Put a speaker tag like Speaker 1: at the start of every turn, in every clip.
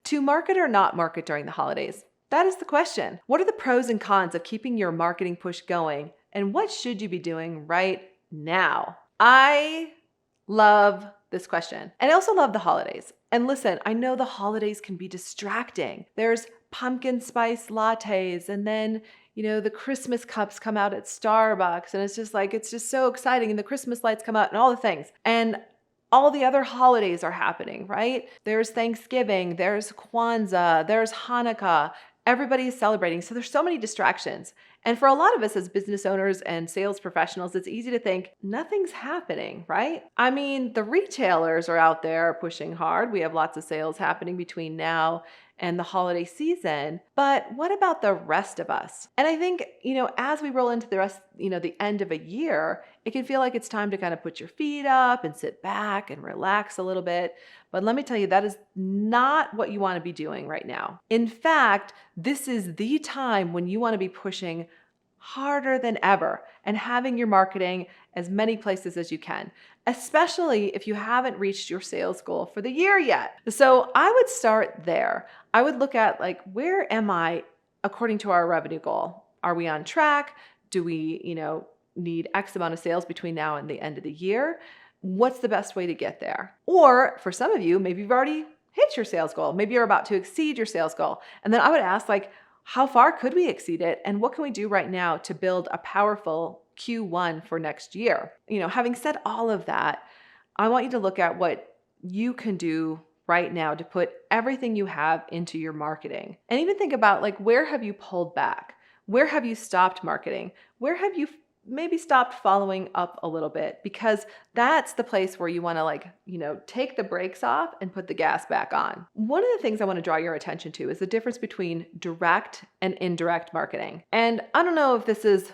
Speaker 1: To market or not market during the holidays? That is the question. What are the pros and cons of keeping your marketing push going? And what should you be doing right now? I love this question. And I also love the holidays. And listen, I know the holidays can be distracting. There's pumpkin spice lattes, and then the Christmas cups come out at Starbucks, and it's just so exciting, and the Christmas lights come out and all the things. And all the other holidays are happening, right? There's Thanksgiving, there's Kwanzaa, there's Hanukkah. Everybody is celebrating. So there's so many distractions. And for a lot of us as business owners and sales professionals, it's easy to think nothing's happening, right? I mean, the retailers are out there pushing hard. We have lots of sales happening between now and the holiday season. But what about the rest of us? And I think, as we roll into the rest, the end of a year, it can feel like it's time to kind of put your feet up and sit back and relax a little bit. But let me tell you, that is not what you want to be doing right now. In fact, this is the time when you want to be pushing harder than ever and having your marketing as many places as you can, especially if you haven't reached your sales goal for the year yet. So I would start there. I would look at where am I according to our revenue goal? Are we on track? Do we, need X amount of sales between now and the end of the year? What's the best way to get there? Or for some of you, maybe you've already hit your sales goal. Maybe you're about to exceed your sales goal. And then I would ask, how far could we exceed it? And what can we do right now to build a powerful Q1 for next year? Having said all of that, I want you to look at what you can do right now to put everything you have into your marketing. And even think about where have you pulled back? Where have you stopped marketing? Where have you maybe stopped following up a little bit? Because that's the place where you want to take the brakes off and put the gas back on. One of the things I want to draw your attention to is the difference between direct and indirect marketing. And I don't know if this is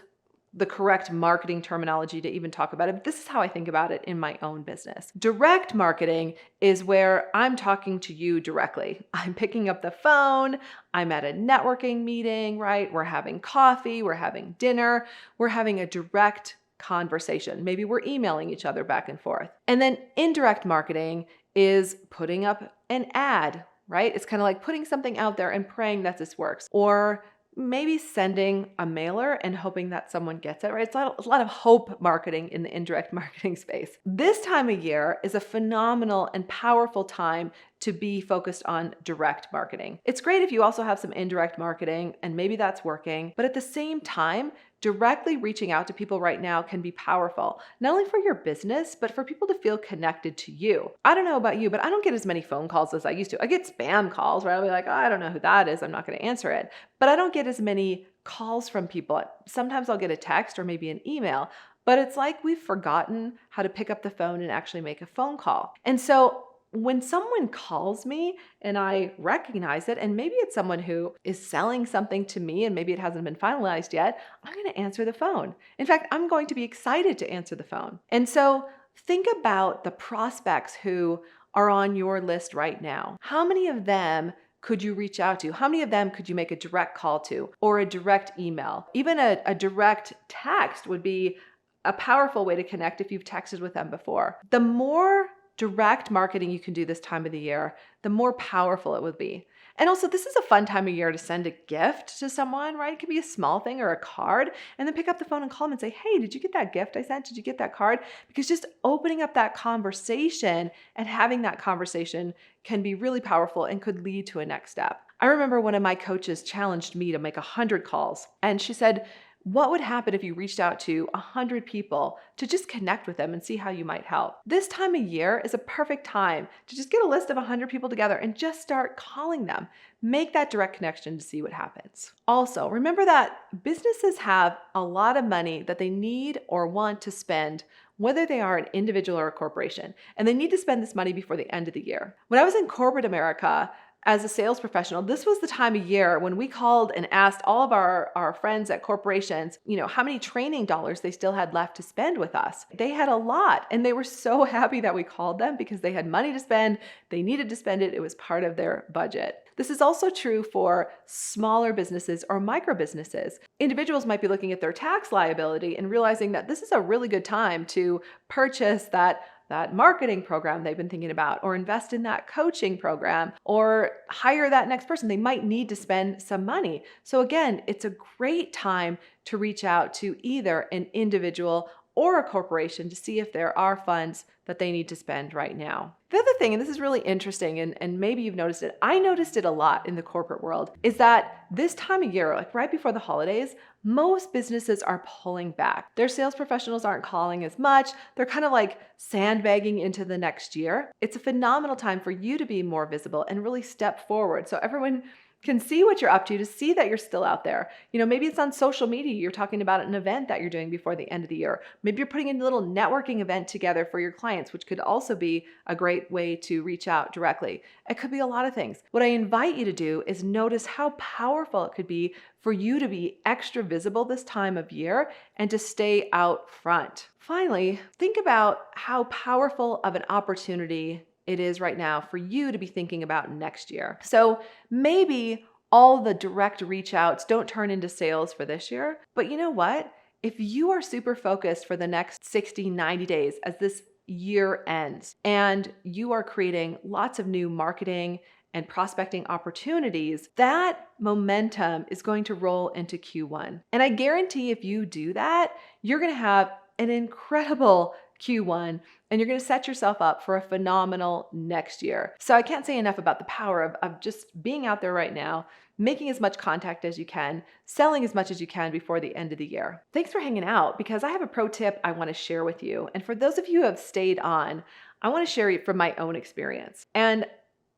Speaker 1: the correct marketing terminology to even talk about it, but this is how I think about it in my own business. Direct marketing is where I'm talking to you directly. I'm picking up the phone, I'm at a networking meeting, right? We're having coffee, we're having dinner, we're having a direct conversation. Maybe we're emailing each other back and forth. And then indirect marketing is putting up an ad, right? It's kind of like putting something out there and praying that this works. Or maybe sending a mailer and hoping that someone gets it, right? It's a lot of hope marketing in the indirect marketing space. This time of year is a phenomenal and powerful time to be focused on direct marketing. It's great if you also have some indirect marketing and maybe that's working, but at the same time, directly reaching out to people right now can be powerful, not only for your business, but for people to feel connected to you. I don't know about you, but I don't get as many phone calls as I used to. I get spam calls where I'll be like, oh, I don't know who that is. I'm not going to answer it. But I don't get as many calls from people. Sometimes I'll get a text or maybe an email, but it's like we've forgotten how to pick up the phone and actually make a phone call. And so when someone calls me and I recognize it, and maybe it's someone who is selling something to me and maybe it hasn't been finalized yet, I'm going to answer the phone. In fact, I'm going to be excited to answer the phone. And so think about the prospects who are on your list right now. How many of them could you reach out to? How many of them could you make a direct call to or a direct email? Even a direct text would be a powerful way to connect if you've texted with them before. The more direct marketing you can do this time of the year, the more powerful it would be. And also, this is a fun time of year to send a gift to someone, right? It could be a small thing or a card, and then pick up the phone and call them and say, hey, did you get that gift I sent? Did you get that card? Because just opening up that conversation and having that conversation can be really powerful and could lead to a next step. I remember one of my coaches challenged me to make 100 calls, and she said, what would happen if you reached out to 100 people to just connect with them and see how you might help? This time of year is a perfect time to just get a list of 100 people together and just start calling them. Make that direct connection to see what happens. Also, remember that businesses have a lot of money that they need or want to spend, whether they are an individual or a corporation, and they need to spend this money before the end of the year. When I was in corporate America, as a sales professional, this was the time of year when we called and asked all of our friends at corporations, how many training dollars they still had left to spend with us. They had a lot, and they were so happy that we called them because they had money to spend. They needed to spend it. It was part of their budget. This is also true for smaller businesses or micro businesses. Individuals might be looking at their tax liability and realizing that this is a really good time to purchase that that marketing program they've been thinking about, or invest in that coaching program, or hire that next person. They might need to spend some money. So again, it's a great time to reach out to either an individual or a corporation to see if there are funds that they need to spend right now. The other thing, and this is really interesting, and maybe you've noticed it, I noticed it a lot in the corporate world, is that this time of year, like right before the holidays, most businesses are pulling back. Their sales professionals aren't calling as much. They're kind of like sandbagging into the next year. It's a phenomenal time for you to be more visible and really step forward so everyone can see what you're up to see that you're still out there. Maybe it's on social media. You're talking about an event that you're doing before the end of the year. Maybe you're putting a little networking event together for your clients, which could also be a great way to reach out directly. It could be a lot of things. What I invite you to do is notice how powerful it could be for you to be extra visible this time of year and to stay out front. Finally, think about how powerful of an opportunity it is right now for you to be thinking about next year. So maybe all the direct reach outs don't turn into sales for this year, but you know what? If you are super focused for the next 60, 90 days as this year ends, and you are creating lots of new marketing and prospecting opportunities, that momentum is going to roll into Q1. And I guarantee if you do that, you're going to have an incredible Q1, and you're going to set yourself up for a phenomenal next year. So I can't say enough about the power of just being out there right now, making as much contact as you can, selling as much as you can before the end of the year. Thanks for hanging out, because I have a pro tip I want to share with you. And for those of you who have stayed on, I want to share it from my own experience. And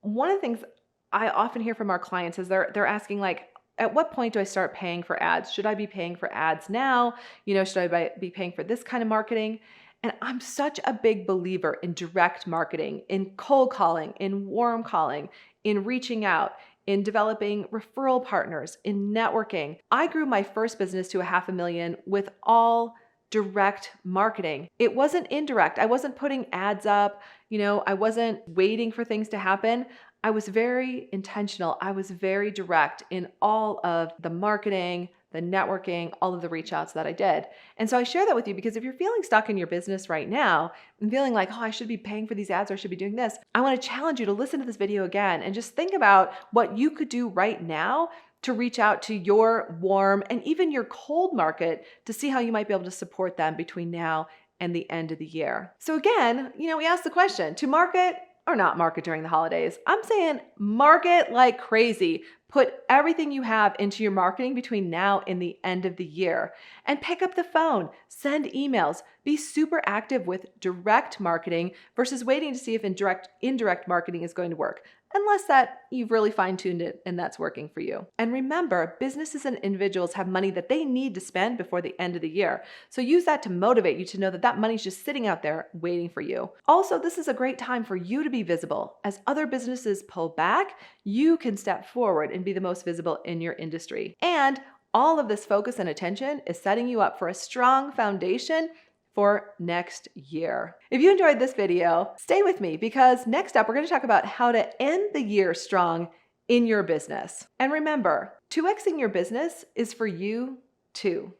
Speaker 1: one of the things I often hear from our clients is they're asking, like, at what point do I start paying for ads? Should I be paying for ads now? Should I be paying for this kind of marketing? And I'm such a big believer in direct marketing, in cold calling, in warm calling, in reaching out, in developing referral partners, in networking. I grew my first business to $500,000 with all direct marketing. It wasn't indirect. I wasn't putting ads up. I wasn't waiting for things to happen. I was very intentional. I was very direct in all of the marketing, the networking, all of the reach outs that I did. And so I share that with you because if you're feeling stuck in your business right now and feeling like, I should be paying for these ads or I should be doing this, I want to challenge you to listen to this video again and just think about what you could do right now to reach out to your warm and even your cold market to see how you might be able to support them between now and the end of the year. So again, we asked the question, to market or not market during the holidays? I'm saying market like crazy. Put everything you have into your marketing between now and the end of the year, and pick up the phone, send emails, be super active with direct marketing versus waiting to see if indirect marketing is going to work, unless that you've really fine-tuned it and that's working for you. And remember, businesses and individuals have money that they need to spend before the end of the year. So use that to motivate you to know that that money's just sitting out there waiting for you. Also, this is a great time for you to be visible. As other businesses pull back, you can step forward and be the most visible in your industry. And all of this focus and attention is setting you up for a strong foundation for next year. If you enjoyed this video, stay with me because next up we're going to talk about how to end the year strong in your business. And remember, 2xing your business is for you too.